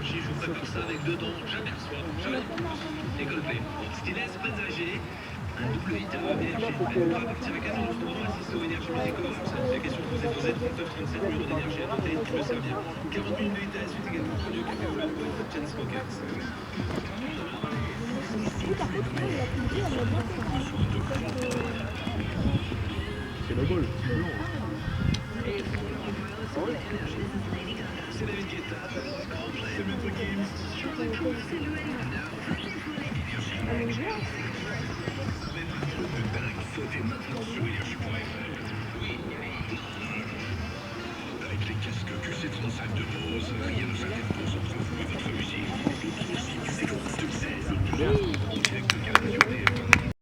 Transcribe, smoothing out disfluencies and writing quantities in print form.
d'énergie, je vous prépare ça avec dedans, j'aperçois, jamais. Et Coldplay, Stylez, Presagé, un double hit énergie. On va partir avec un tournoi assisté au Énergie Music Awards. La question que vous êtes posée, 39-37 numéro d'énergie à noter, qui le sert bien. 40 minutes de hit à la suite, également connu au Café Open Boy, Top Chance Rockets. C'est la gueule, c'est blanc. C'est David Guetta, c'est Maître Gims sur les coups. Sautez maintenant sur énergie.fr. Oui, avec les casques que